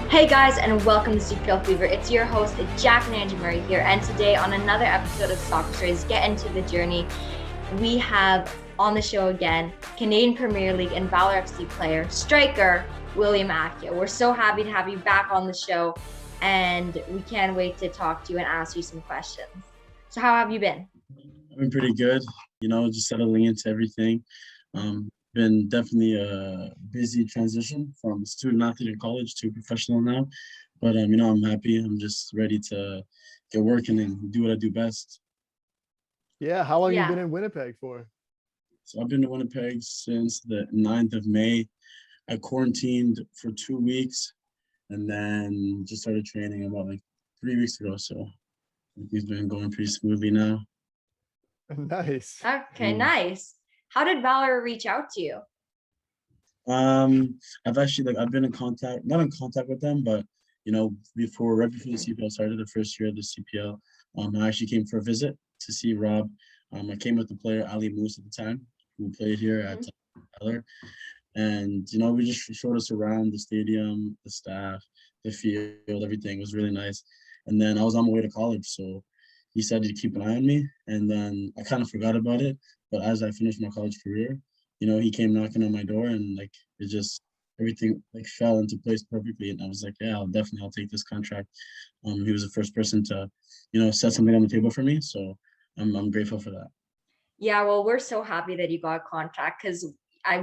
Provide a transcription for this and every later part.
Hey guys, and welcome to CPL Fever. It's your host, JackMurray here, and today on another episode of Soccer Stories, Get Into the Journey, we have on the show again Canadian Premier League and Valour FC player, striker, Willy Akio. We're so happy to have you back on the show, and we can't wait to talk to you and ask you some questions. So how have you been? I've been pretty good, just settling into everything. Been definitely a busy transition from student athlete in college to professional now. But I'm happy. I'm just ready to get working and do what I do best. Yeah, how long have you been in Winnipeg for? So I've been to Winnipeg since the 9th of May. I quarantined for 2 weeks and then just started training about 3 weeks ago. So it's been going pretty smoothly now. Nice. Okay, nice. How did Valour reach out to you? I've been in contact, not in contact with them, but right before the CPL started, the first year of the CPL, I actually came for a visit to see Rob. I came with the player Ali Moose at the time, who played here at Valour, and we just showed us around the stadium, the staff, the field, everything. It was really nice. And then I was on my way to college, so he said he'd keep an eye on me, and then I kind of forgot about it. But as I finished my college career, he came knocking on my door, and everything fell into place perfectly. And I was like, yeah, I'll take this contract. He was the first person to, set something on the table for me. So I'm grateful for that. Yeah, well, we're so happy that you got a contract because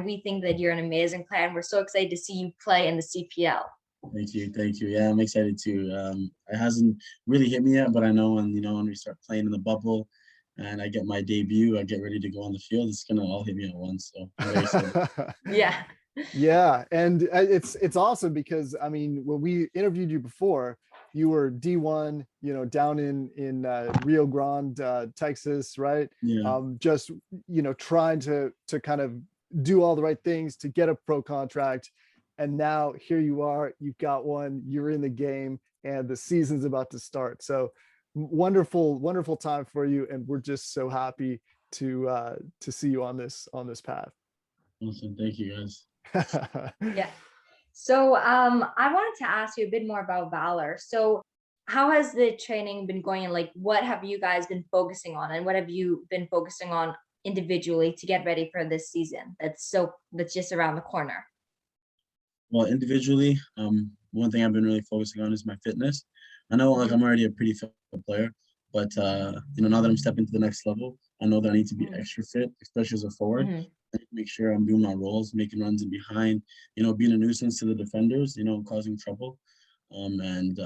we think that you're an amazing player, and we're so excited to see you play in the CPL. Thank you. Yeah, I'm excited too. It hasn't really hit me yet, but I know when we start playing in the bubble and I get my debut, I get ready to go on the field, it's gonna all hit me at once. So I'm very excited. Yeah. Yeah, and it's awesome because when we interviewed you before, you were D1, down in Rio Grande, Texas, right? Yeah. Just trying to kind of do all the right things to get a pro contract. And now here you are, you've got one, you're in the game, and the season's about to start. So wonderful time for you. And we're just so happy to see you on this path. Awesome. Thank you guys. Yeah. So I wanted to ask you a bit more about Valour. So how has the training been going, and what have you guys been focusing on, and what have you been focusing on individually to get ready for this season that's just around the corner? Well, individually, one thing I've been really focusing on is my fitness. I know I'm already a pretty fit player, but now that I'm stepping to the next level, I know that I need to be extra fit, especially as a forward. I need to make sure I'm doing my roles, making runs in behind, being a nuisance to the defenders, causing trouble. And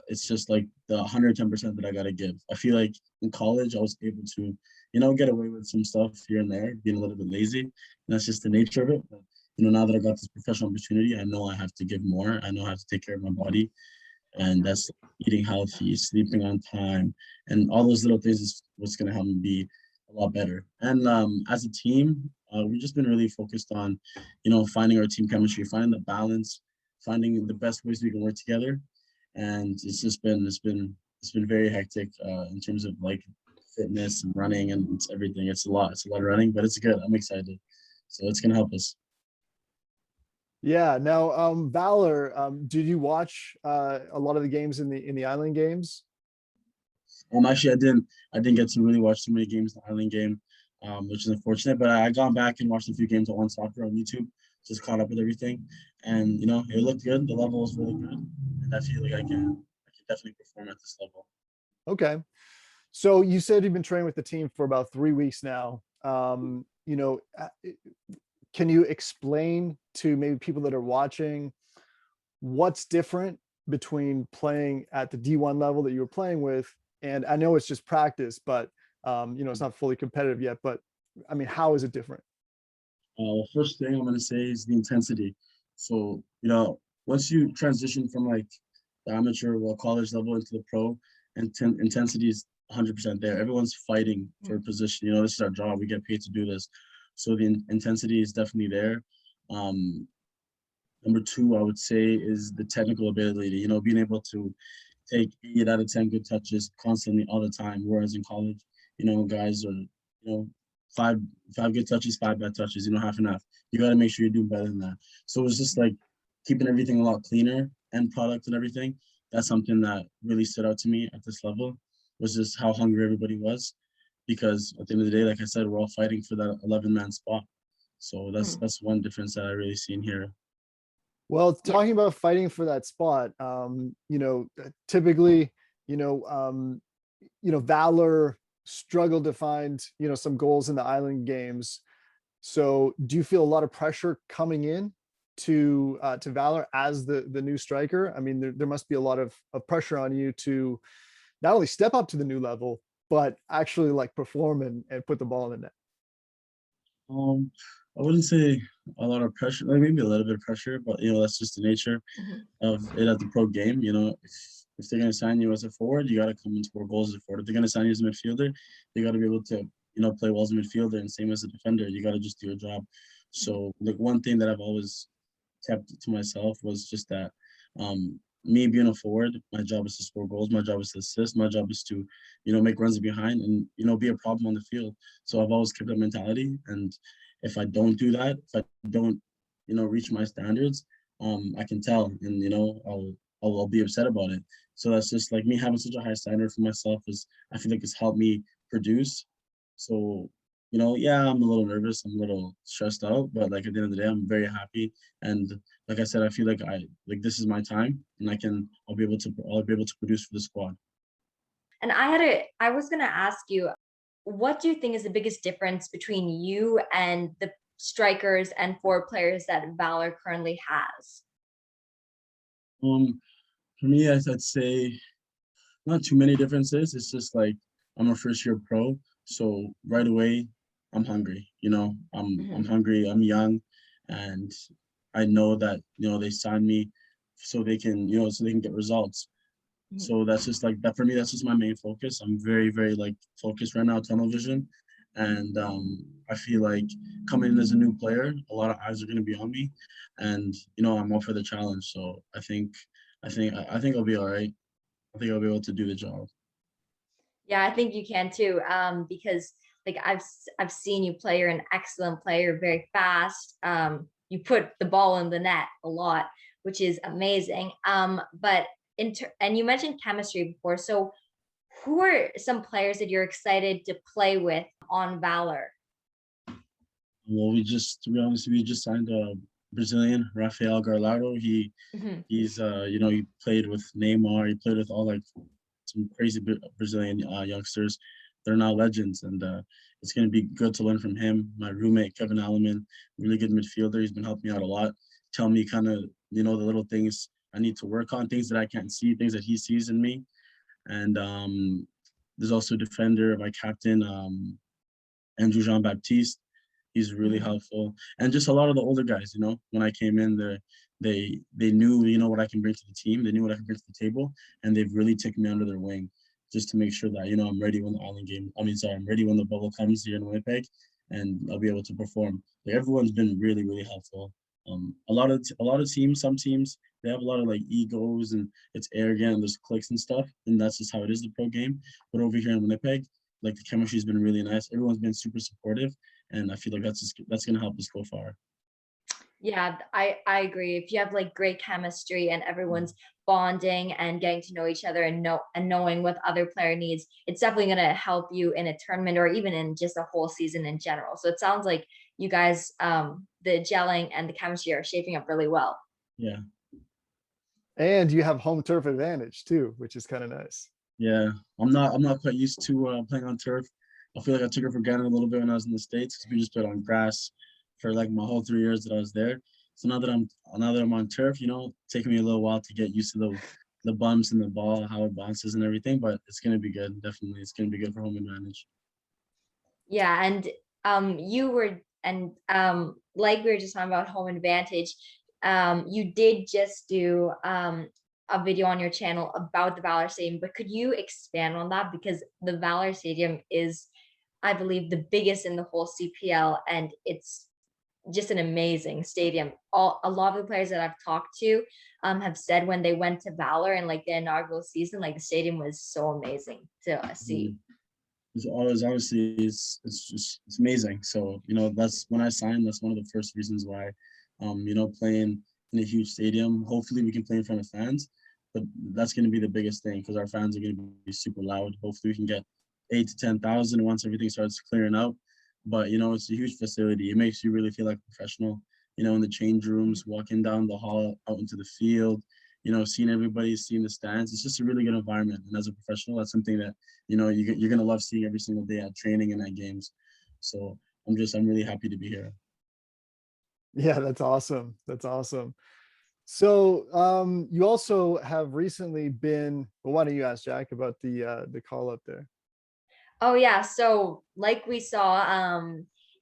it's just the 110% that I gotta give. I feel like in college I was able to, get away with some stuff here and there, being a little bit lazy. And that's just the nature of it. But, now that I got this professional opportunity, I know I have to give more. I know I have to take care of my body. And that's eating healthy, sleeping on time, and all those little things is what's going to help me be a lot better. And as a team, we've just been really focused on, finding our team chemistry, finding the balance, finding the best ways we can work together. And it's been very hectic in terms of fitness and running and everything. It's a lot of running, but it's good. I'm excited. So it's going to help us. Yeah. Now, Valour, did you watch a lot of the games in the Island games? Actually, I didn't get to really watch too many games in the Island game, which is unfortunate. But I gone back and watched a few games at One Soccer on YouTube, just caught up with everything, and it looked good. The level was really good, and I feel like I can definitely perform at this level. Okay, so you said you've been training with the team for about 3 weeks now. Can you explain to maybe people that are watching what's different between playing at the D1 level that you were playing with? And I know it's just practice, but it's not fully competitive yet, but how is it different? First thing I'm going to say is the intensity. So, once you transition from the amateur or college level into the pro, and intensity is 100% there. Everyone's fighting for a position. This is our job. We get paid to do this. So the intensity is definitely there. Number two, I would say, is the technical ability, being able to take 8 out of 10 good touches constantly all the time. Whereas in college, guys are, 5 good touches, 5 bad touches, half and half. You got to make sure you're doing better than that. So it's just keeping everything a lot cleaner end product and everything, that's something that really stood out to me at this level, was just how hungry everybody was. Because at the end of the day, like I said, we're all fighting for that 11-man spot. So that's one difference that I really see in here. Well, talking about fighting for that spot, typically, Valor struggled to find, some goals in the island games. So do you feel a lot of pressure coming in to Valor as the new striker? I mean, there must be a lot of pressure on you to not only step up to the new level, but actually like perform and put the ball in the net. I wouldn't say a lot of pressure, like maybe a little bit of pressure, but that's just the nature of it at the pro game. If they're gonna sign you as a forward, you gotta come and score goals as a forward. If they're gonna sign you as a midfielder, you gotta be able to, play well as a midfielder, and same as a defender. You gotta just do your job. So like one thing that I've always kept to myself was just that me being a forward, my job is to score goals, my job is to assist, my job is to, make runs behind and, be a problem on the field. So I've always kept that mentality. And if I don't do that, if I don't, reach my standards, I can tell, and, I'll be upset about it. So that's just like me having such a high standard for myself is, I feel like it's helped me produce. So, yeah, I'm a little nervous, I'm a little stressed out, but like at the end of the day, I'm very happy. And like I said, I feel like this is my time, and I'll be able to produce for the squad. And I was gonna ask you, what do you think is the biggest difference between you and the strikers and forward players that Valor currently has? For me, I'd say not too many differences. It's just like I'm a first-year pro, so right away I'm hungry. I'm hungry. I'm young, and I know that they signed me so they can get results. So that's just like that for me. That's just my main focus. I'm very, very like focused right now, tunnel vision, and I feel like coming in as a new player, a lot of eyes are going to be on me, and I'm up for the challenge. So I think I'll be all right. I think I'll be able to do the job. Yeah, I think you can too. Because like I've seen you play. You're an excellent player, very fast. You put the ball in the net a lot, which is amazing. But and you mentioned chemistry before. So who are some players that you're excited to play with on Valor? Well, we just signed a Brazilian, Rafael Garlado. He's he played with Neymar. He played with all like some crazy Brazilian youngsters. They're now legends, and it's going to be good to learn from him. My roommate Kevin Alleman, really good midfielder. He's been helping me out a lot. Tell me kind of the little things I need to work on, things that I can't see, things that he sees in me. And there's also a defender, my captain, Andrew Jean-Baptiste. He's really helpful. And just a lot of the older guys, when I came in, they knew, what I can bring to the team. They knew what I can bring to the table, and they've really taken me under their wing just to make sure that, I'm ready when I'm ready when the bubble comes here in Winnipeg, and I'll be able to perform. Like, everyone's been really, really helpful. A lot of teams, some teams, they have a lot of like egos and it's arrogant and there's clicks and stuff, and that's just how it is the pro game. But over here in Winnipeg, like the chemistry's been really nice. Everyone's been super supportive, and I feel like that's gonna help us go far. Yeah, I agree. If you have like great chemistry and everyone's bonding and getting to know each other and knowing what other player needs, it's definitely going to help you in a tournament or even in just a whole season in general. So it sounds like you guys, the gelling and the chemistry are shaping up really well. Yeah. And you have home turf advantage too, which is kind of nice. Yeah, I'm not quite used to playing on turf. I feel like I took it for granted a little bit when I was in the States because we just played on grass for like my whole 3 years that I was there. So now that I'm on turf, taking me a little while to get used to the bumps and the ball, how it bounces and everything, but it's gonna be good. Definitely, it's gonna be good for home advantage. Yeah, and like we were just talking about home advantage, you did just do a video on your channel about the Valor Stadium, but could you expand on that? Because the Valor Stadium is, I believe, the biggest in the whole CPL, and it's just an amazing stadium. A lot of the players that I've talked to have said when they went to Valor and like the inaugural season, like the stadium was so amazing to see. It's always obviously it's amazing. So that's when I signed. That's one of the first reasons why, playing in a huge stadium. Hopefully we can play in front of fans, but that's going to be the biggest thing because our fans are going to be super loud. Hopefully we can get 8 to 10,000 once everything starts clearing out. But, it's a huge facility. It makes you really feel like a professional, in the change rooms, walking down the hall, out into the field, seeing everybody, seeing the stands. It's just a really good environment. And as a professional, that's something that, you're going to love seeing every single day at training and at games. So I'm really happy to be here. Yeah, that's awesome. That's awesome. So you also have recently been, well, why don't you ask Jack about the call up there? Oh yeah, so like we saw,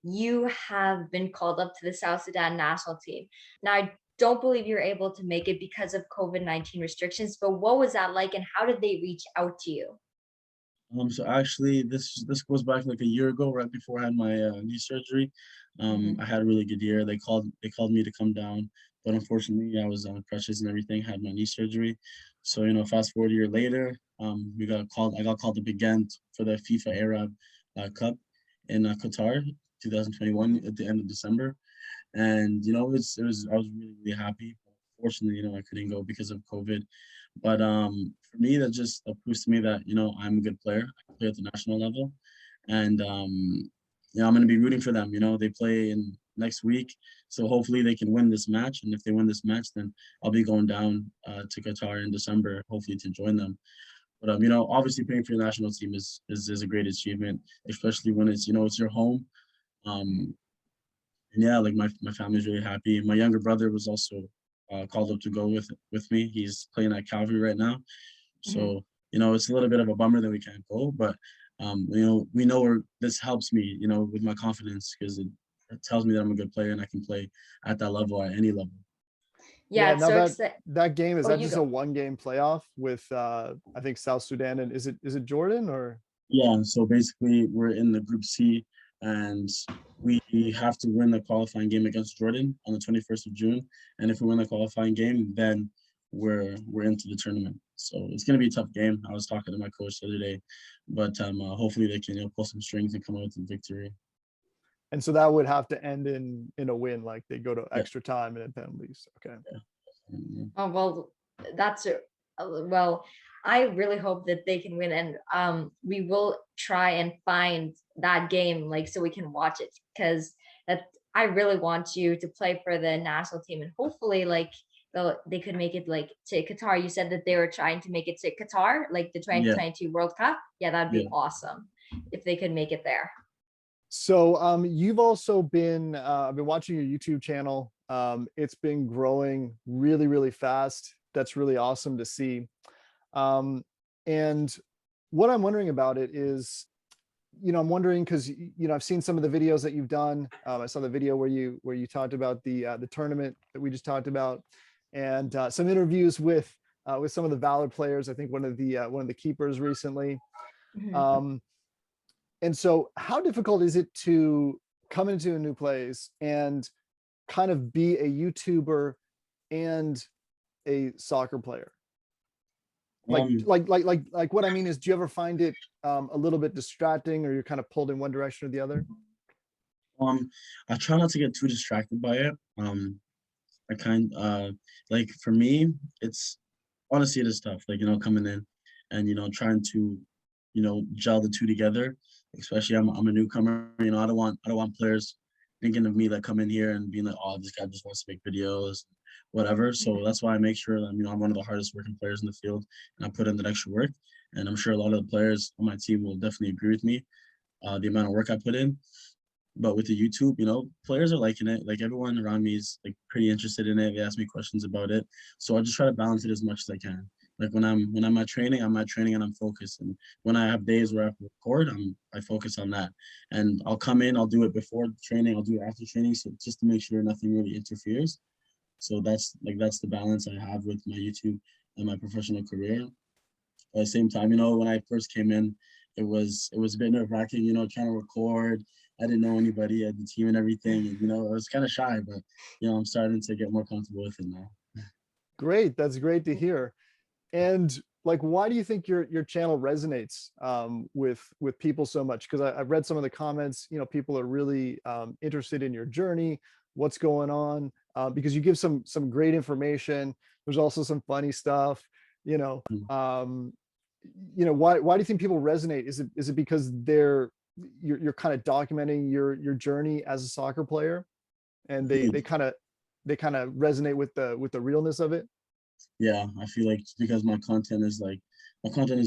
you have been called up to the South Sudan national team. Now I don't believe you're able to make it because of COVID-19 restrictions, but what was that like and how did they reach out to you? So actually, this goes back like a year ago, right before I had my knee surgery. I had a really good year. They called me to come down, but unfortunately, I was on crutches and everything. Had my knee surgery, so fast forward a year later, we got called. I got called up again for the FIFA Arab Cup in Qatar, 2021, at the end of December, and it was I was really really happy. Fortunately, I couldn't go because of COVID. But for me, that just proves to me that I'm a good player. I can play at the national level, and I'm going to be rooting for them. They play in next week, so hopefully they can win this match. And if they win this match, then I'll be going down to Qatar in December, hopefully to join them. But obviously playing for your national team is a great achievement, especially when it's your home. Um, and yeah, like my family's really happy. My younger brother was also called up to go with me. He's playing at Calvary right now, so it's a little bit of a bummer that we can't go. But we know where this helps me, with my confidence because it tells me that I'm a good player and I can play at that level at any level. Yeah, it's now so that game, is Oh, that you just go. a one game playoff with I think South Sudan, and is it Jordan or? Yeah, so basically we're in the Group C, and we have to win the qualifying game against Jordan on the 21st of June. And if we win the qualifying game, then we're into the tournament. So it's gonna be a tough game. I was talking to my coach the other day, but hopefully they can pull some strings and come out with the victory. And so that would have to end in a win, like they go to Yeah. extra time and then penalties. Okay. Mhm. Oh well, that's a well. I really hope that they can win, and we will try and find that game, like so we can watch it, because that I really want you to play for the national team, and hopefully, like they could make it like to Qatar. You said that they were trying to make it to Qatar, like the Yeah, 2022 World Cup. Yeah, that'd be yeah. awesome if they could make it there. So you've also been I've been watching your YouTube channel. It's been growing really, really fast. That's really awesome to see. And what I'm wondering about it is, I'm wondering because I've seen some of the videos that you've done. I saw the video where you talked about the tournament that we just talked about, and some interviews with some of the Valor players. I think one of the keepers recently. Mhm. And so how difficult is it to come into a new place and kind of be a YouTuber and a soccer player? Like, Um, what I mean is, do you ever find it a little bit distracting, or you're kind of pulled in one direction or the other? I try not to get too distracted by it. I kind like for me, it's honestly it is tough. Like coming in and trying to gel the two together. Especially I'm a newcomer. I don't want players thinking of me that come in here and being like, oh, this guy just wants to make videos, whatever. So that's why I make sure that I'm one of the hardest working players in the field, and I put in the extra work. And I'm sure a lot of the players on my team will definitely agree with me, the amount of work I put in. But with the YouTube, players are liking it. Like everyone around me is like pretty interested in it. They ask me questions about it. So I just try to balance it as much as I can. Like when I'm at training, and I'm focused. And when I have days where I have to record, I focus on that. And I'll come in, I'll do it before training, I'll do it after training. So just to make sure nothing really interferes. So that's the balance I have with my YouTube and my professional career. At the same time, when I first came in, it was a bit nerve-wracking, trying to record. I didn't know anybody at the team and everything, and I was kind of shy, but I'm starting to get more comfortable with it now. Great, that's great to hear. And like, why do you think your channel resonates with people so much? Because I've read some of the comments. People are really interested in your journey, what's going on. because you give some great information. There's also some funny stuff, you know. Why do you think people resonate? Is it because you're kind of documenting your journey as a soccer player, and they kind of resonate with the realness of it? Yeah, I feel like it's because my content is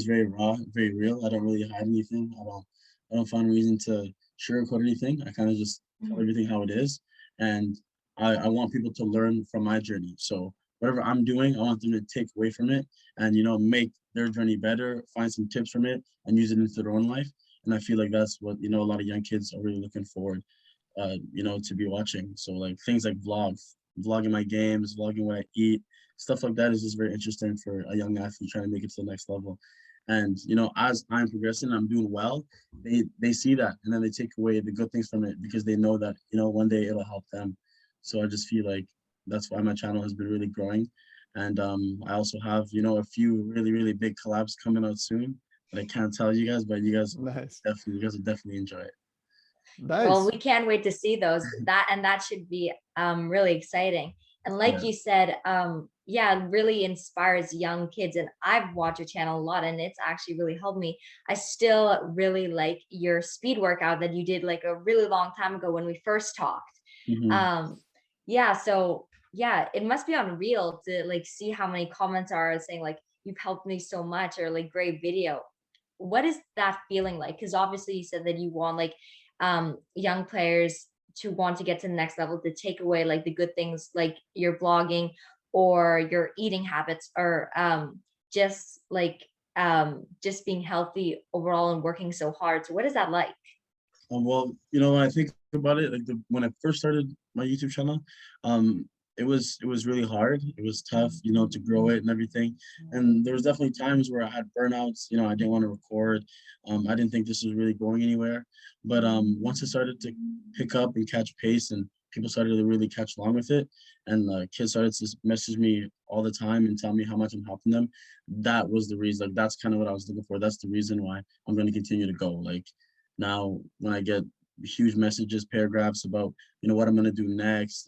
very raw, very real. I don't really hide anything. I don't find a reason to sugarcoat anything. I kind of just tell everything how it is, and I want people to learn from my journey. So whatever I'm doing, I want them to take away from it and make their journey better, find some tips from it, and use it into their own life. And I feel like that's what a lot of young kids are really looking forward, to be watching. So like things like vlogging my games, vlogging what I eat, stuff like that is just very interesting for a young athlete trying to make it to the next level. And as I'm progressing, I'm doing well. They see that, and then they take away the good things from it because they know that one day it'll help them. So I just feel like that's why my channel has been really growing. And I also have a few really, really big collabs coming out soon that I can't tell you guys, but you guys Nice. will definitely enjoy it. Nice. Well, we can't wait to see those. That should be really exciting. And like you said, it really inspires young kids. And I've watched your channel a lot, and it's actually really helped me. I still really like your speed workout that you did like a really long time ago when we first talked. So it must be unreal to like see how many comments are saying like, you've helped me so much, or like, great video. What is that feeling like? Because obviously you said that you want like young players to want to get to the next level, to take away like the good things, like your blogging or your eating habits, or just being healthy overall and working so hard. So what is that like? Well, when I think about it, like when I first started my YouTube channel, it was really hard. It was tough, to grow it and everything. And there was definitely times where I had burnouts. I didn't want to record. I didn't think this was really going anywhere. But once it started to pick up and catch pace, and people started to really catch along with it, and kids started to message me all the time and tell me how much I'm helping them, that was the reason. Like, that's kind of what I was looking for. That's the reason why I'm going to continue to go. Like, now when I get huge messages, paragraphs about what I'm going to do next,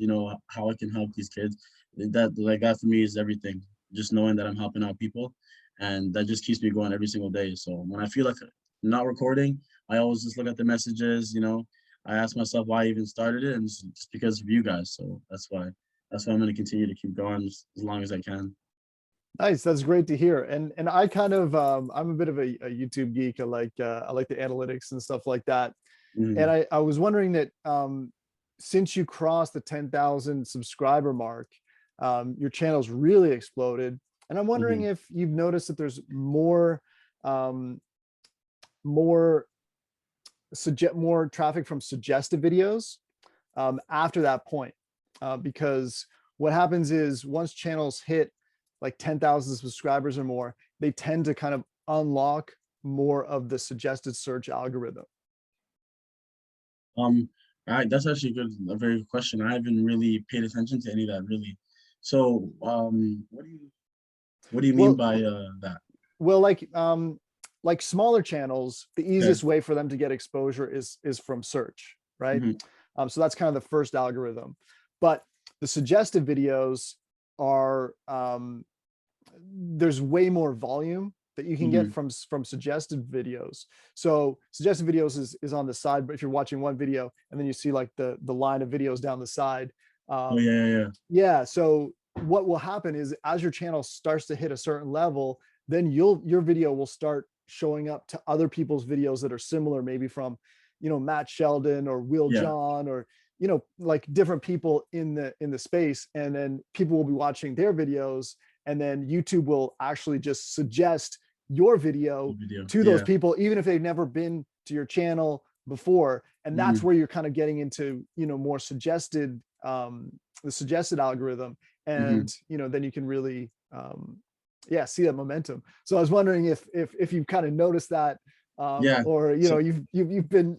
how I can help these kids, that for me is everything. Just knowing that I'm helping out people, and that just keeps me going every single day. So when I feel like not recording, I always just look at the messages. I ask myself why I even started it, and it's just because of you guys. So that's why I'm going to continue to keep going as long as I can. Nice. That's great to hear. And I kind of I'm a bit of a YouTube geek. I like the analytics and stuff like that. And I was wondering that since you crossed the 10,000 subscriber mark, your channel's really exploded. And I'm wondering if you've noticed that there's more traffic from suggested videos after that point, because what happens is once channels hit like 10,000 subscribers or more, they tend to kind of unlock more of the suggested search algorithm. That's actually a very good question. I haven't really paid attention to any of that really. So, what do you mean by that? Well, like smaller channels, the easiest way for them to get exposure is from search, right? So that's kind of the first algorithm. But the suggested videos are there's way more volume that you can get from suggested videos. So suggested videos is on the side, but if you're watching one video and then you see like the line of videos down the side. So what will happen is as your channel starts to hit a certain level, then your video will start showing up to other people's videos that are similar, maybe from, Matt Sheldon or Will John, or, like different people in the space. And then people will be watching their videos, and then YouTube will actually just suggest your video to those people, even if they've never been to your channel before. And that's where you're kind of getting into, more suggested, the suggested algorithm. And, then you can really, see that momentum. So I was wondering if you've kind of noticed that, or, you've been,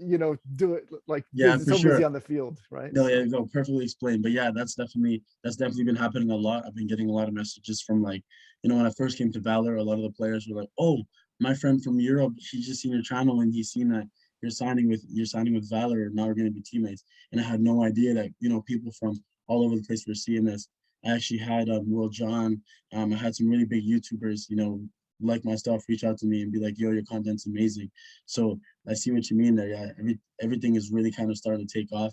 do it like, it's so busy on the field, right? No, perfectly explained. But yeah, that's definitely been happening a lot. I've been getting a lot of messages from like, when I first came to Valor, a lot of the players were like, oh, my friend from Europe, he's just seen your channel and he's seen that you're signing with Valor, and now we're going to be teammates. And I had no idea that, people from all over the place for seeing this. I actually had Will John. I had some really big YouTubers, like my stuff, reach out to me and be like, "Yo, your content's amazing." So I see what you mean there. Yeah, everything is really kind of starting to take off,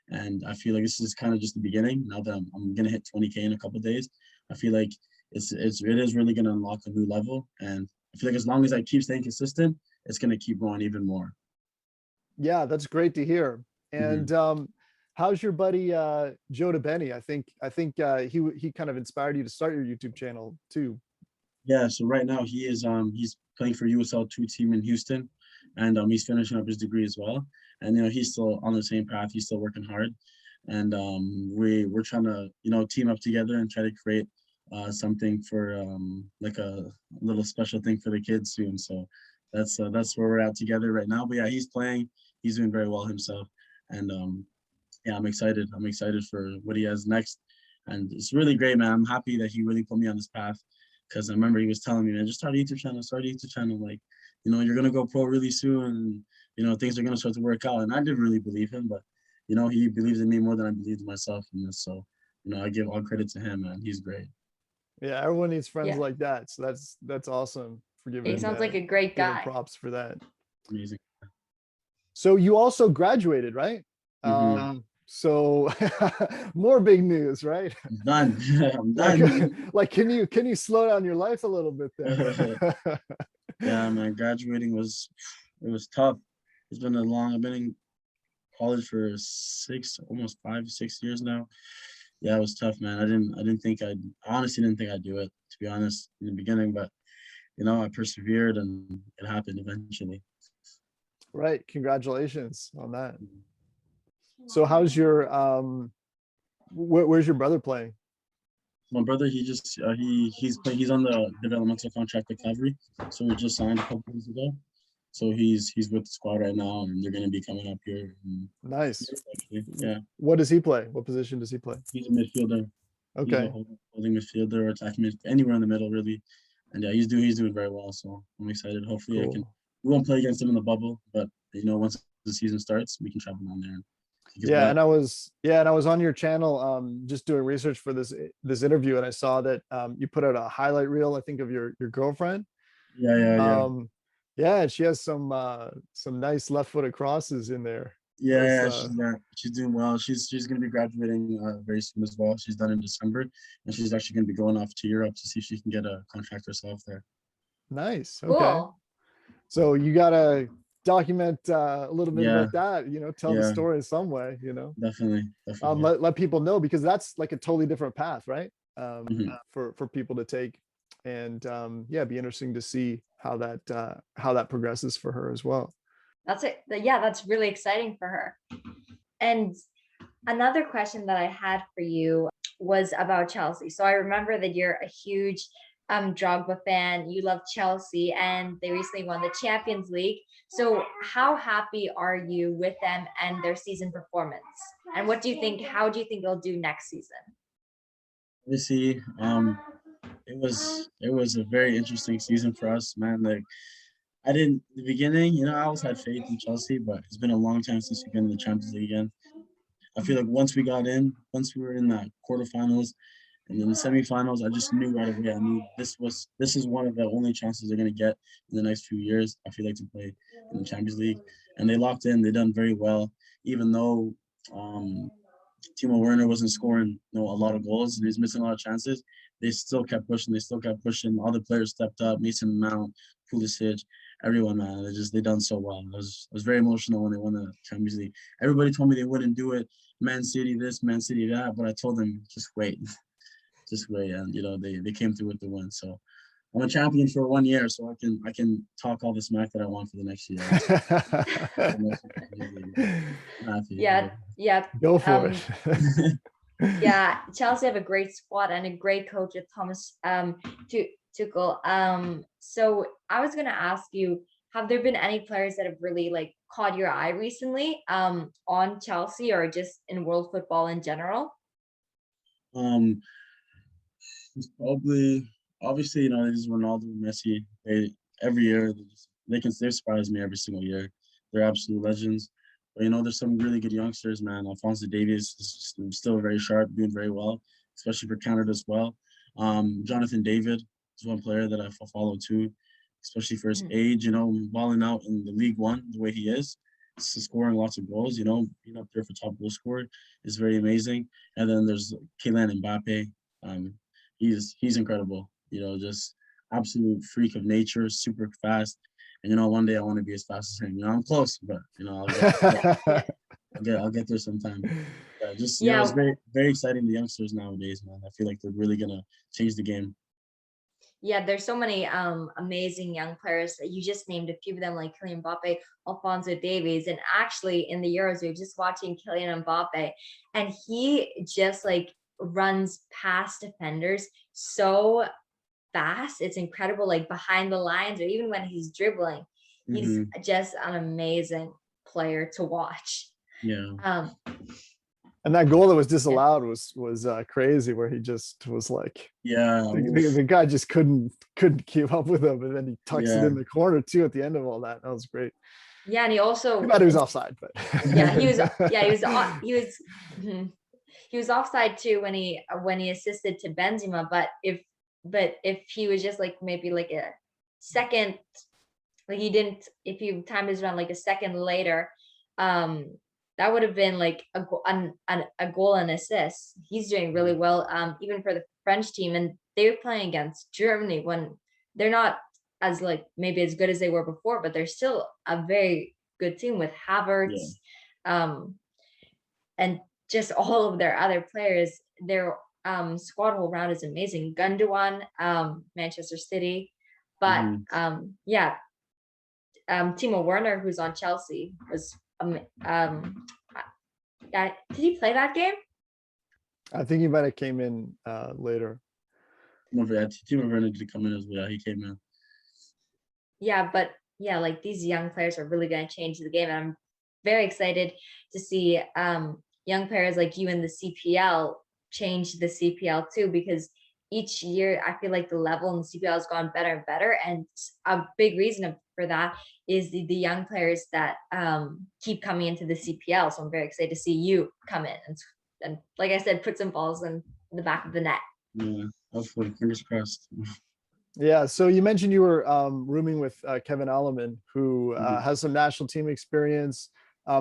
and I feel like this is kind of just the beginning. Now that I'm gonna hit 20K in a couple of days, I feel like it is really gonna unlock a new level, and I feel like as long as I keep staying consistent, it's gonna keep growing even more. Yeah, that's great to hear. And how's your buddy Joe DeBenny? I think he kind of inspired you to start your YouTube channel too. Yeah, so right now he's playing for USL 2 team in Houston, and he's finishing up his degree as well. And he's still on the same path. He's still working hard, and we're trying to team up together and try to create something for like a little special thing for the kids soon. So that's where we're at together right now. But yeah, he's playing. He's doing very well himself, and yeah, I'm excited. I'm excited for what he has next, and it's really great, man. I'm happy that he really put me on this path. Because I remember he was telling me, man, just start a YouTube channel, Like, you're going to go pro really soon. And, things are going to start to work out. And I didn't really believe him, but, he believes in me more than I believed in myself in this. So, I give all credit to him, man. He's great. Yeah, everyone needs friends like that. So that's awesome for giving. He sounds like a great guy. Props for that. Amazing. So you also graduated, right? So more big news, right? I'm done. I'm done. Like, can you slow down your life a little bit there? Yeah, man. Graduating was tough. I've been in college for almost 5, 6 years now. Yeah, it was tough, man. I honestly didn't think I'd do it, to be honest, in the beginning, but I persevered and it happened eventually. Right. Congratulations on that. So how's your where's your brother playing? My brother, he's on the developmental contract at Calvary, so we just signed a couple weeks ago. So he's with the squad right now, and they're going to be coming up here. Nice. Yeah. What does he play? What position does he play? He's a midfielder. Okay. He's a holding midfielder or attacking midfielder, anywhere in the middle, really. And yeah, he's doing very well. So I'm excited. Hopefully, cool. We won't play against him in the bubble, but once the season starts, we can travel down there. Yeah, and I was on your channel just doing research for this interview, and I saw that you put out a highlight reel, I think, of your girlfriend. Yeah. Yeah, and she has some nice left-footed crosses in there. Yeah, she's doing well. She's going to be graduating very soon as well. She's done in December, and she's actually going to be going off to Europe to see if she can get a contract herself there. Nice. Okay. Cool. So you gotta document a little bit about that, tell the story in some way, Definitely. Let people know, because that's like a totally different path, right? For people to take, and be interesting to see how that progresses for her as well. That's it. Yeah, that's really exciting for her. And another question that I had for you was about Chelsea. So I remember that you're a huge Drogba fan. You love Chelsea, and they recently won the Champions League. So how happy are you with them and their season performance? And how do you think they'll do next season? Obviously, it was a very interesting season for us, man. Like, in the beginning, I always had faith in Chelsea, but it's been a long time since we've been in the Champions League again. I feel like once we were in the quarterfinals and then the semifinals, I just knew right away. I knew this is one of the only chances they're going to get in the next few years, I feel like, to play in the Champions League. And they locked in. They done very well, even though Timo Werner wasn't scoring a lot of goals and he's missing a lot of chances. They still kept pushing. All the players stepped up. Mason Mount, Pulisic, everyone, man. They done so well. I was very emotional when they won the Champions League. Everybody told me they wouldn't do it. Man City this, Man City that, but I told them, just wait. Just wait. And they came through with the win. So I'm a champion for 1 year, so I can talk all the smack that I want for the next year. Yeah. Go for it. Yeah, Chelsea have a great squad and a great coach with Thomas Tuchel. So I was gonna ask you, have there been any players that have really caught your eye recently on Chelsea or just in world football in general? Probably, obviously, this is Ronaldo and Messi. Every year they surprise me every single year. They're absolute legends. But there's some really good youngsters, man. Alphonso Davies is still very sharp, doing very well, especially for Canada as well. Jonathan David is one player that I follow too, especially for his age. Balling out in the League One the way he is, scoring lots of goals. Being up there for top goal scorer is very amazing. And then there's Kylian Mbappe. He's incredible. Just absolute freak of nature, super fast. And one day I want to be as fast as him. I'm close, but I'll get there sometime. Yeah, it's very, very exciting. The youngsters nowadays, man. I feel like they're really gonna change the game. Yeah, there's so many amazing young players that you just named a few of them, like Kylian Mbappe, Alphonso Davies, and actually in the Euros, we were just watching Kylian Mbappe, and he just like runs past defenders so fast. It's incredible, like behind the lines, or even when he's dribbling, he's just an amazing player to watch. Yeah. And that goal that was disallowed was crazy, where he just was like, the guy just couldn't keep up with him, and then he tucks it in the corner too at the end of all that. That was great. Yeah, and he also he was offside, but he was offside too when he assisted to Benzema. But if he was just like maybe like a second, like if he timed his run like a second later, that would have been like a goal and assist. He's doing really well, even for the French team, and they were playing against Germany when they're not as like maybe as good as they were before, but they're still a very good team with Havertz, and just all of their other players. Their squad all round is amazing. Gundogan, Manchester City, but Timo Werner, who's on Chelsea, was did he play that game? I think he might have came in later. Timo Werner did come in as well. He came in. Yeah, but like these young players are really going to change the game, and I'm very excited to see young players like you in the CPL change the CPL too, because each year I feel like the level in the CPL has gone better and better, and a big reason for that is the young players that keep coming into the CPL. So I'm very excited to see you come in and like I said, put some balls in the back of the net. Yeah, hopefully, fingers crossed. Yeah, so you mentioned you were rooming with Kevin Alleman, who has some national team experience.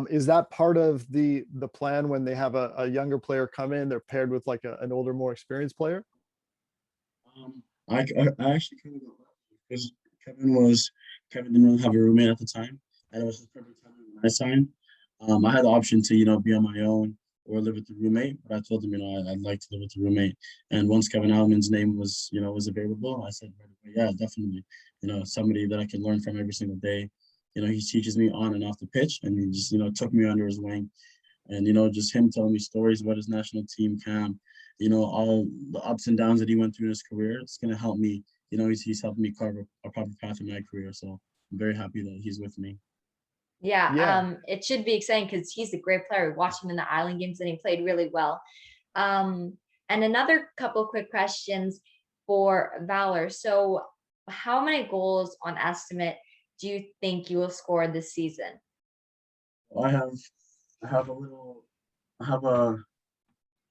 Is that part of the plan when they have a younger player come in, they're paired with like an older, more experienced player? I actually kind of got lucky because Kevin didn't really have a roommate at the time, and it was the perfect time when I signed. I had the option to be on my own or live with the roommate, but I told him I'd like to live with the roommate. And once Kevin Alleman's name was available, I said, yeah, definitely. Somebody that I can learn from every single day. He teaches me on and off the pitch, and he just took me under his wing, and just him telling me stories about his national team camp. All the ups and downs that he went through in his career. It's going to help me. He's helped me carve a proper path in my career. So I'm very happy that he's with me. Yeah. It should be exciting because he's a great player. We watched him in the Island Games and he played really well. And another couple quick questions for Valor. So how many goals on estimate do you think you will score this season? I have a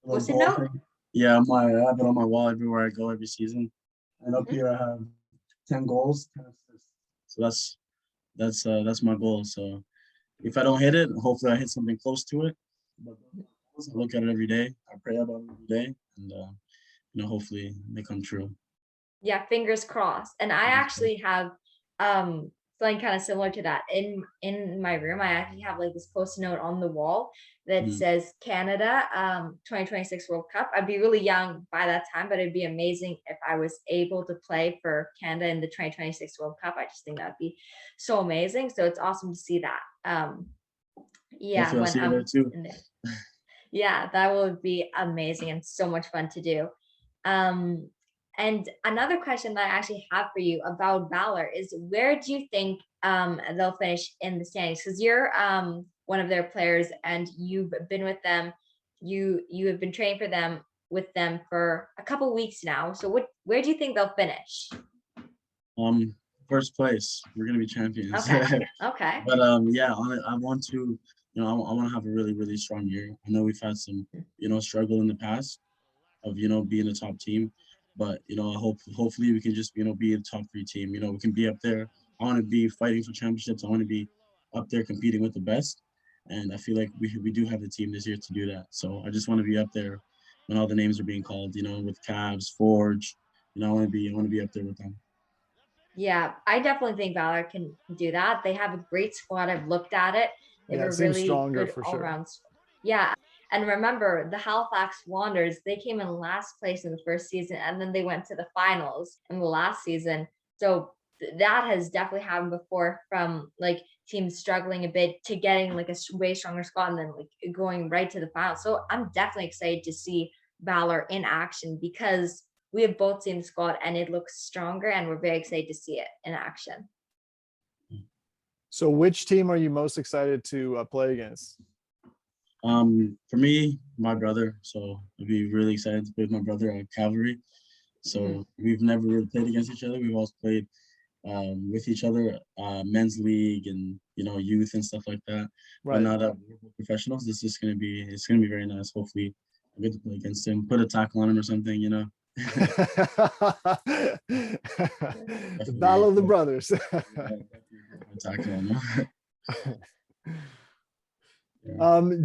Post-it note? Yeah, I have it on my wall everywhere I go every season. And up here I have 10 goals, 10 assists. So that's my goal. So if I don't hit it, hopefully I hit something close to it. But I look at it every day. I pray about it every day, and hopefully they come true. Yeah, fingers crossed. And I actually have something kind of similar to that in my room. I actually have like this post-it note on the wall that says Canada 2026 World Cup. I'd be really young by that time, but it'd be amazing if I was able to play for Canada in the 2026 World Cup. I just think that'd be so amazing. So it's awesome to see that. Yeah, when I'm in there. Yeah, that would be amazing and so much fun to do. And another question that I actually have for you about Valor is, where do you think they'll finish in the standings? Because you're one of their players and you've been with them. You have been training with them for a couple weeks now. So where do you think they'll finish? First place. We're gonna be champions. Okay. But yeah, I want to you know, I want to have a really, really strong year. I know we've had some, you know, struggle in the past of, you know, being a top team, but, you know, hopefully we can just, you know, be a top 3 team. You know, we can be up there. I want to be fighting for championships. I want to be up there competing with the best. And I feel like we do have the team this year to do that. So I just want to be up there when all the names are being called, you know, with Cavs, Forge. You know, I want to be up there with them. Yeah, I definitely think Valor can do that. They have a great squad. I've looked at it. They have Yeah, a it seems really stronger good for all sure. around. Yeah. And remember, the Halifax Wanderers, they came in last place in the first season, and then they went to the finals in the last season. So that has definitely happened before, from like teams struggling a bit to getting like a way stronger squad and then like going right to the final. So I'm definitely excited to see Valor in action, because we have both seen the squad and it looks stronger, and we're very excited to see it in action. So which team are you most excited to play against? For me, my brother. So I'd be really excited to play with my brother at Cavalry. So we've never really played against each other. We've always played with each other, men's league and, you know, youth and stuff like that. Right. But now that we're professionals, it's gonna be very nice. Hopefully, I get to play against him, put a tackle on him or something, you know. The battle of the brothers. Tackle on him.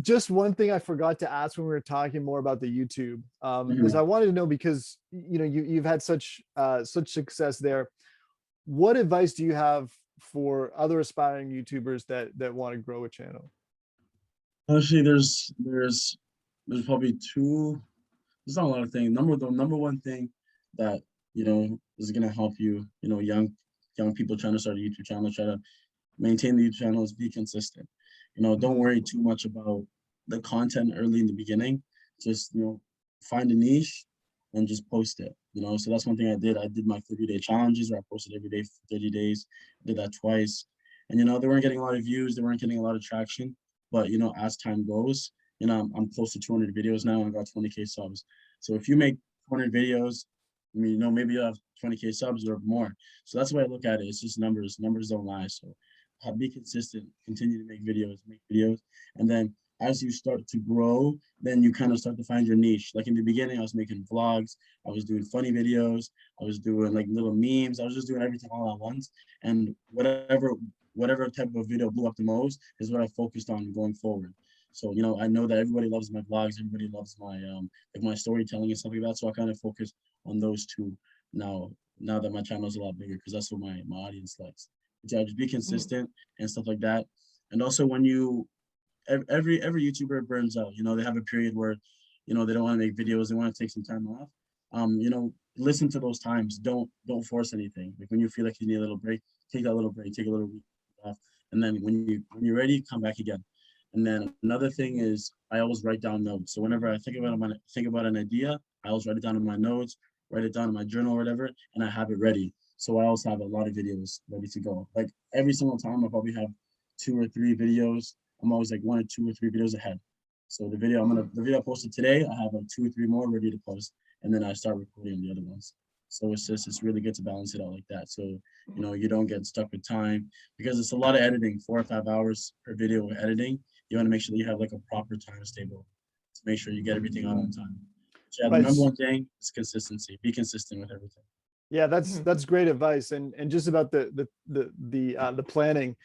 Just one thing I forgot to ask when we were talking more about the YouTube, is I wanted to know, because you know you've had such success there. What advice do you have for other aspiring YouTubers that want to grow a channel? Actually, there's probably two. There's not a lot of things. The number one thing that, you know, is gonna help you, you know, young people trying to start a YouTube channel, try to maintain the YouTube channel, is be consistent. You know, don't worry too much about the content early in the beginning. Just, you know, find a niche and just post it. You know, so that's one thing I did. I did my 30-day challenges where I posted every day for 30 days. I did that twice. And, you know, they weren't getting a lot of views. They weren't getting a lot of traction. But, you know, as time goes, you know, I'm close to 200 videos now. I got 20K subs. So if you make 200 videos, I mean, you know, maybe you'll have 20K subs or more. So that's the way I look at it. It's just numbers. Numbers don't lie. So be consistent, continue to make videos. And then as you start to grow, then you kind of start to find your niche. Like in the beginning, I was making vlogs. I was doing funny videos. I was doing like little memes. I was just doing everything all at once. And whatever type of video blew up the most is what I focused on going forward. So, you know, I know that everybody loves my vlogs. Everybody loves my like my storytelling and stuff like that. So I kind of focus on those two now that my channel is a lot bigger, because that's what my audience likes. Yeah, just be consistent and stuff like that. And also, when you every YouTuber burns out. You know, they have a period where, you know, they don't want to make videos. They want to take some time off. You know, listen to those times. Don't force anything. Like when you feel like you need a little break, take that little break. Take a little week off, and then when you're ready, come back again. And then another thing is, I always write down notes. So whenever I think about an idea, I always write it down in my notes, write it down in my journal or whatever, and I have it ready. So I also have a lot of videos ready to go. Like every single time I probably have 2 or 3 videos. I'm always like 1 or 2 or 3 videos ahead. So the video I posted today, I have like 2 or 3 more ready to post, and then I start recording the other ones. So it's really good to balance it out like that. So, you know, you don't get stuck with time, because it's a lot of editing, 4 or 5 hours per video of editing. You want to make sure that you have like a proper times table to make sure you get everything out on time. So yeah, the number one thing is consistency. Be consistent with everything. Yeah, that's great advice. And just about the planning,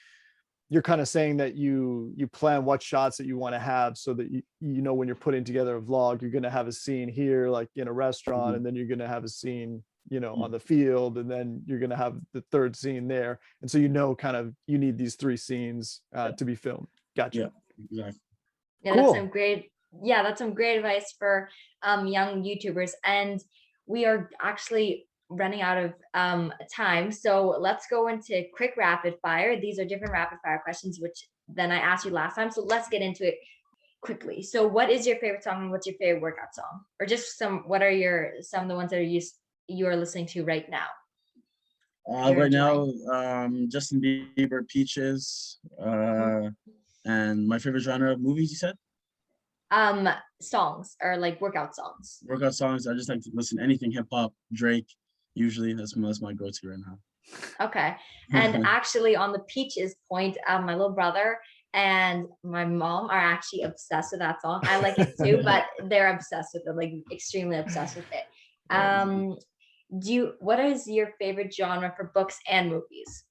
you're kind of saying that you plan what shots that you want to have, so that you know when you're putting together a vlog, you're going to have a scene here like in a restaurant, and then you're going to have a scene, you know, on the field, and then you're going to have the third scene there. And so, you know, kind of you need these 3 scenes to be filmed. Gotcha. Yeah, exactly. Yeah, cool. That's some great advice for young YouTubers. And we are actually running out of time, so let's go into quick rapid fire. These are different rapid fire questions which then I asked you last time, so let's get into it quickly. So what is your favorite song, and what's your favorite workout song, or just what are some of the ones that you are listening to right now? Right now, Justin Bieber, Peaches, and my favorite genre of movies, you said? Songs, or like workout songs. Workout songs, I just like to listen to anything hip hop, Drake. Usually that's my go-to right now. Okay. And actually, on the Peaches point, my little brother and my mom are actually obsessed with that song. I like it too, but they're obsessed with it, like extremely obsessed with it. What is your favorite genre for books and movies?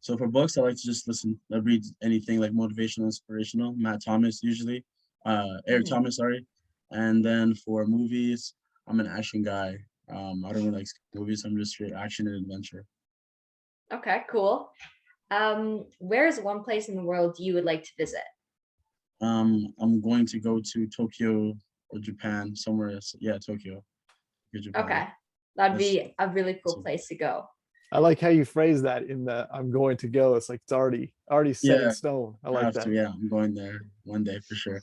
So for books, I like to just I read anything like motivational, inspirational, Matt Thomas usually, Eric Thomas, sorry. And then for movies, I'm an action guy. I don't really like movies. I'm just straight action and adventure. Okay, cool. Where is one place in the world you would like to visit? I'm going to go to Tokyo or Japan, somewhere. Yeah, Tokyo. Japan. Okay, that'd be a really cool place to go. I like how you phrase that in the "I'm going to go." It's like it's already set in stone. I like that. Yeah, I'm going there one day for sure.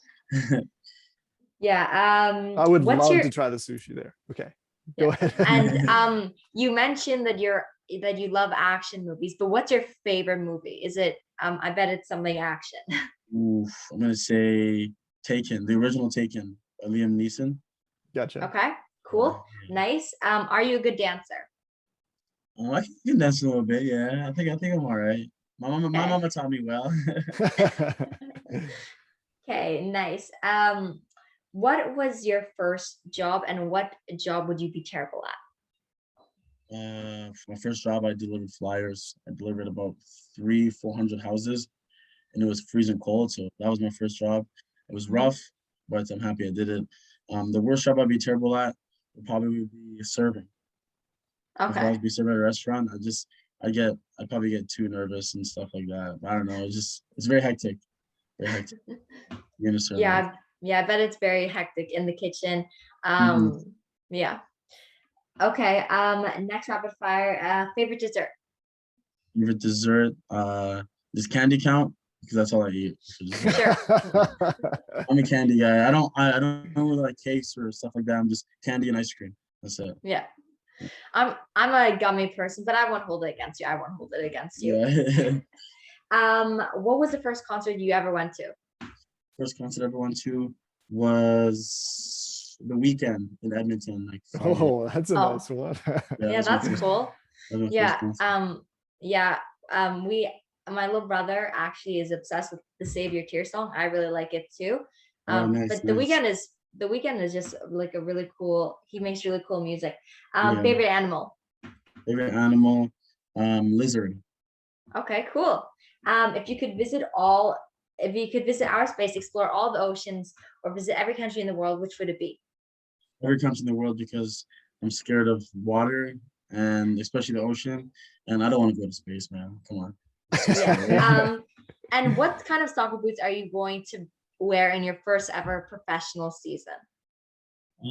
Yeah. I would love to try the sushi there. Okay, go ahead. And you mentioned that you love action movies, but what's your favorite movie? Is it? I bet it's something action. Oof, I'm gonna say Taken, the original Taken, Liam Neeson. Gotcha. Okay, cool, nice. Are you a good dancer? I can dance a little bit. Yeah, I think I'm all right. My mama taught me well. Okay, nice. What was your first job, and what job would you be terrible at? For my first job, I delivered flyers. I delivered about 300-400 houses, and it was freezing cold. So that was my first job. It was rough, but I'm happy I did it. The worst job I'd be terrible at would probably be serving. If I was be serving at a restaurant, I'd probably get too nervous and stuff like that. I don't know. It's very hectic. Very hectic. You're gonna serve. Yeah, I bet it's very hectic in the kitchen. Yeah. Okay. Next rapid fire. Favorite dessert. Favorite dessert. Does candy count? Because that's all I eat. Sure. I'm a candy guy. I don't really like cakes or stuff like that. I'm just candy and ice cream. That's it. Yeah. I'm a gummy person, but I won't hold it against you. Yeah. What was the first concert you ever went to? First concert I ever went to was The Weekend in Edmonton. That's a nice one. Yeah, that's cool. My little brother actually is obsessed with the Save Your Tears song. I really like it too. But The Weekend is just like a really cool. He makes really cool music. Favorite animal. Favorite animal, lizard. Okay, cool. If you could visit outer space, explore all the oceans, or visit every country in the world, which would it be? Every country in the world, because I'm scared of water and especially the ocean, and I don't want to go to space, man. Come on. Yeah. And what kind of soccer boots are you going to wear in your first ever professional season?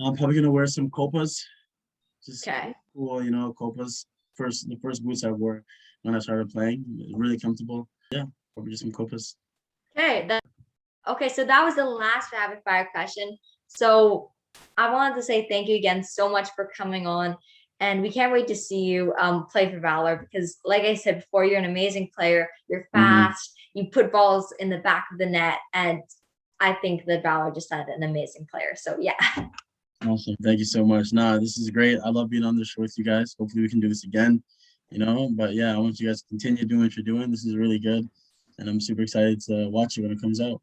I'm probably gonna wear some Copas. Just cool, Copas. The first boots I wore when I started playing. Really comfortable. Yeah, probably just some Copas. Okay, so that was the last rapid fire question. So I wanted to say thank you again so much for coming on. And we can't wait to see you play for Valor, because like I said before, you're an amazing player. You're fast. You put balls in the back of the net. And I think that Valor just had an amazing player. So yeah. Awesome. Thank you so much. This is great. I love being on the show with you guys. Hopefully we can do this again, But yeah, I want you guys to continue doing what you're doing. This is really good. And I'm super excited to watch it when it comes out.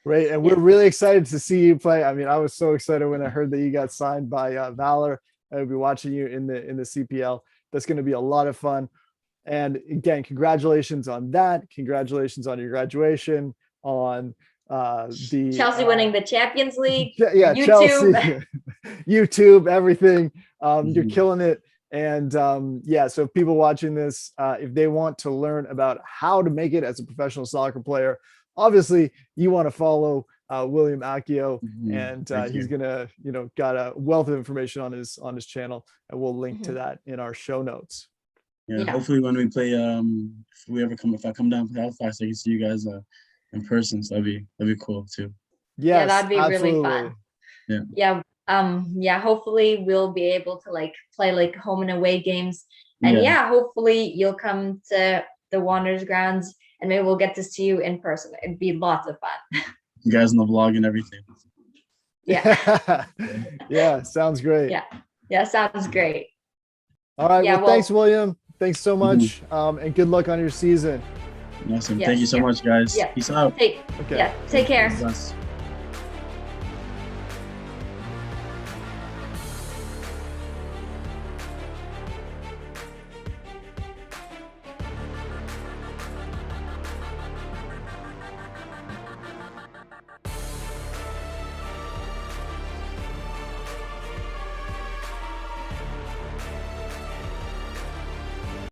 Great. And we're really excited to see you play. I mean, I was so excited when I heard that you got signed by Valor. I'll be watching you in the CPL. That's going to be a lot of fun. And again, congratulations on that. Congratulations on your graduation, on the Chelsea winning the Champions League. Yeah, YouTube. Chelsea, YouTube, everything. You're killing it. And so if people watching this, if they want to learn about how to make it as a professional soccer player, obviously you want to follow William Akio, and he's gonna, got a wealth of information on his channel, and we'll link to that in our show notes. Yeah, hopefully when we play, if I come down for Halifax, I can see you guys in person. So that'd be cool too. Yes, yeah, that'd be really fun. Yeah. Hopefully we'll be able to play home and away games, and hopefully you'll come to the Wanderers grounds, and maybe we'll get to see you in person. It'd be lots of fun. You guys in the vlog and everything. Yeah. Yeah, sounds great. Yeah, sounds great. All right. Well, thanks, William. Thanks so much. And good luck on your season. Awesome. Yes. Thank you so much, guys. Yeah. Peace out. Take care. Bless.